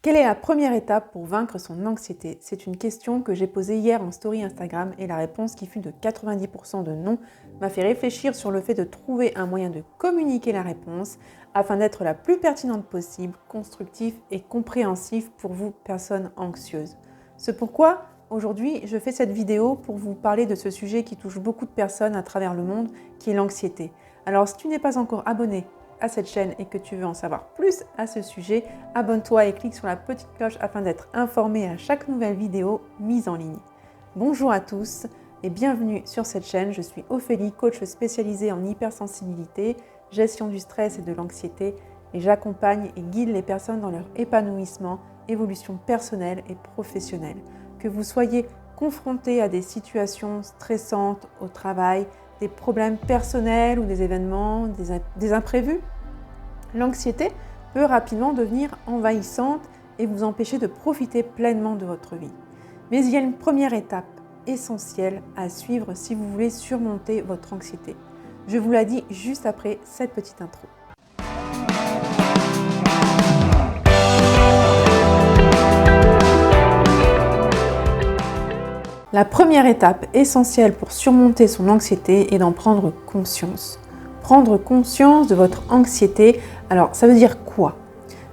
Quelle est la première étape pour vaincre son anxiété? C'est une question que j'ai posée hier en story Instagram et la réponse qui fut de 90% de non m'a fait réfléchir sur le fait de trouver un moyen de communiquer la réponse afin d'être la plus pertinente possible, constructif et compréhensif pour vous, personnes anxieuses. C'est pourquoi aujourd'hui je fais cette vidéo pour vous parler de ce sujet qui touche beaucoup de personnes à travers le monde, qui est l'anxiété. Alors si tu n'es pas encore abonné à cette chaîne et que tu veux en savoir plus à ce sujet, abonne-toi et clique sur la petite cloche afin d'être informé à chaque nouvelle vidéo mise en ligne. Bonjour à tous et bienvenue sur cette chaîne. Je suis Ophélie, coach spécialisée en hypersensibilité, gestion du stress et de l'anxiété et j'accompagne et guide les personnes dans leur épanouissement, évolution personnelle et professionnelle. Que vous soyez confronté à des situations stressantes au travail, des problèmes personnels ou des événements, des imprévus, l'anxiété peut rapidement devenir envahissante et vous empêcher de profiter pleinement de votre vie. Mais il y a une première étape essentielle à suivre si vous voulez surmonter votre anxiété. Je vous la dis juste après cette petite intro. La première étape essentielle pour surmonter son anxiété est d'en prendre conscience. Prendre conscience de votre anxiété, alors ça veut dire quoi?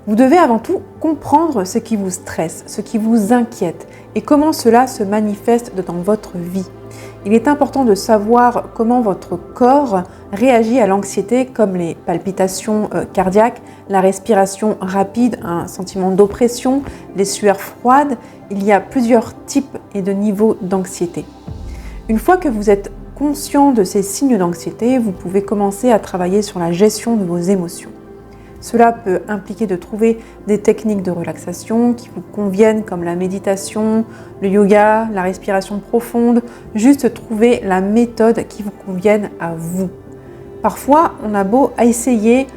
Vous devez avant tout comprendre ce qui vous stresse, ce qui vous inquiète et comment cela se manifeste dans votre vie. Il est important de savoir comment votre corps réagit à l'anxiété, comme les palpitations cardiaques, la respiration rapide, un sentiment d'oppression, les sueurs froides. Il y a plusieurs types et de niveaux d'anxiété. Une fois que vous êtes conscient de ces signes d'anxiété, vous pouvez commencer à travailler sur la gestion de vos émotions. Cela peut impliquer de trouver des techniques de relaxation qui vous conviennent comme la méditation, le yoga, la respiration profonde, juste trouver la méthode qui vous convienne à vous. Parfois, on a beau essayer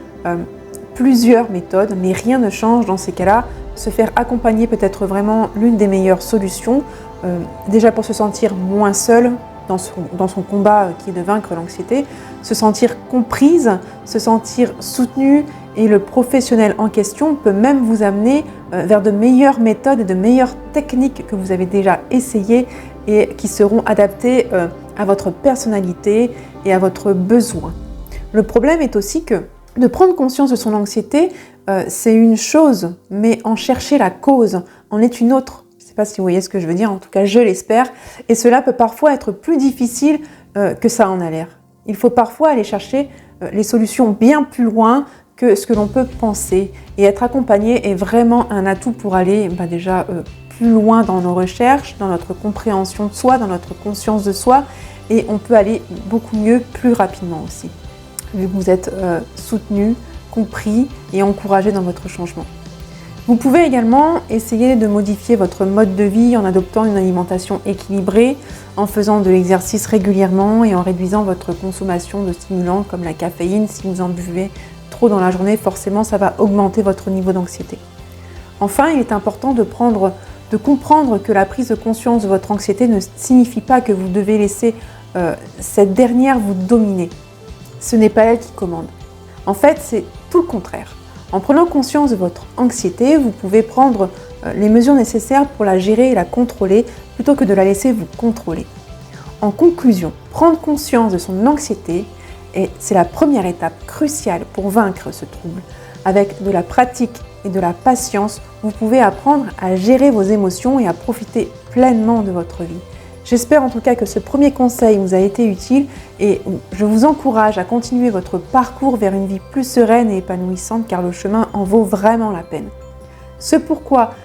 plusieurs méthodes, mais rien ne change dans ces cas-là. Se faire accompagner peut être vraiment l'une des meilleures solutions, déjà pour se sentir moins seul dans son combat qui est de vaincre l'anxiété, se sentir comprise, se sentir soutenue. Et le professionnel en question peut même vous amener vers de meilleures méthodes et de meilleures techniques que vous avez déjà essayées et qui seront adaptées à votre personnalité et à votre besoin. Le problème est aussi que de prendre conscience de son anxiété, c'est une chose, mais en chercher la cause en est une autre. Je ne sais pas si vous voyez ce que je veux dire, en tout cas je l'espère. Et cela peut parfois être plus difficile que ça en a l'air. Il faut parfois aller chercher les solutions bien plus loin que ce que l'on peut penser. Et être accompagné est vraiment un atout pour aller déjà plus loin dans nos recherches, dans notre compréhension de soi, dans notre conscience de soi. Et on peut aller beaucoup mieux, plus rapidement aussi, vu que vous êtes soutenu, compris et encouragé dans votre changement. Vous pouvez également essayer de modifier votre mode de vie en adoptant une alimentation équilibrée, en faisant de l'exercice régulièrement et en réduisant votre consommation de stimulants comme la caféine. Si vous en buvez trop dans la journée, forcément ça va augmenter votre niveau d'anxiété. Enfin, il est important de comprendre que la prise de conscience de votre anxiété ne signifie pas que vous devez laisser cette dernière vous dominer. Ce n'est pas elle qui commande. En fait, c'est tout le contraire. En prenant conscience de votre anxiété, vous pouvez prendre les mesures nécessaires pour la gérer et la contrôler plutôt que de la laisser vous contrôler. En conclusion, prendre conscience de son anxiété, c'est la première étape cruciale pour vaincre ce trouble. Avec de la pratique et de la patience, vous pouvez apprendre à gérer vos émotions et à profiter pleinement de votre vie. J'espère en tout cas que ce premier conseil vous a été utile et je vous encourage à continuer votre parcours vers une vie plus sereine et épanouissante car le chemin en vaut vraiment la peine. C'est pourquoi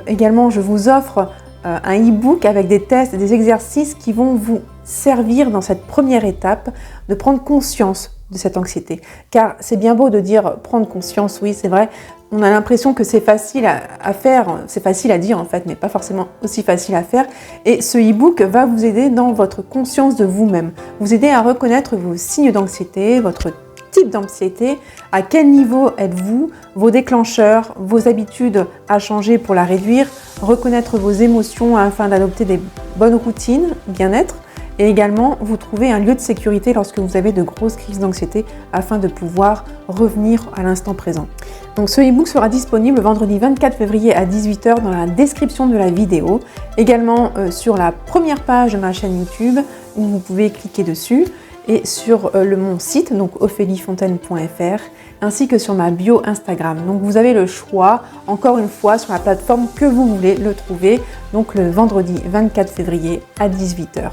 également je vous offre un e-book avec des tests et des exercices qui vont vous servir dans cette première étape de prendre conscience de cette anxiété. Car c'est bien beau de dire prendre conscience, oui c'est vrai, on a l'impression que c'est facile à faire, c'est facile à dire en fait, mais pas forcément aussi facile à faire. Et ce e-book va vous aider dans votre conscience de vous-même, vous aider à reconnaître vos signes d'anxiété, votre type d'anxiété, à quel niveau êtes-vous, vos déclencheurs, vos habitudes à changer pour la réduire, reconnaître vos émotions afin d'adopter des bonnes routines, bien-être, et également vous trouvez un lieu de sécurité lorsque vous avez de grosses crises d'anxiété afin de pouvoir revenir à l'instant présent. Donc ce e-book sera disponible vendredi 24 février à 18 h dans la description de la vidéo, également sur la première page de ma chaîne YouTube où vous pouvez cliquer dessus, et sur mon site, donc ophéliefontaine.fr, ainsi que sur ma bio Instagram. Donc vous avez le choix, encore une fois, sur la plateforme que vous voulez le trouver, donc le vendredi 24 février à 18 h.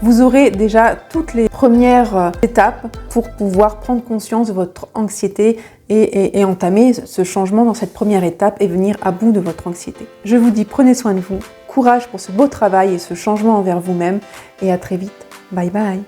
Vous aurez déjà toutes les premières étapes pour pouvoir prendre conscience de votre anxiété et entamer ce changement dans cette première étape et venir à bout de votre anxiété. Je vous dis prenez soin de vous, courage pour ce beau travail et ce changement envers vous-même et à très vite. Bye bye.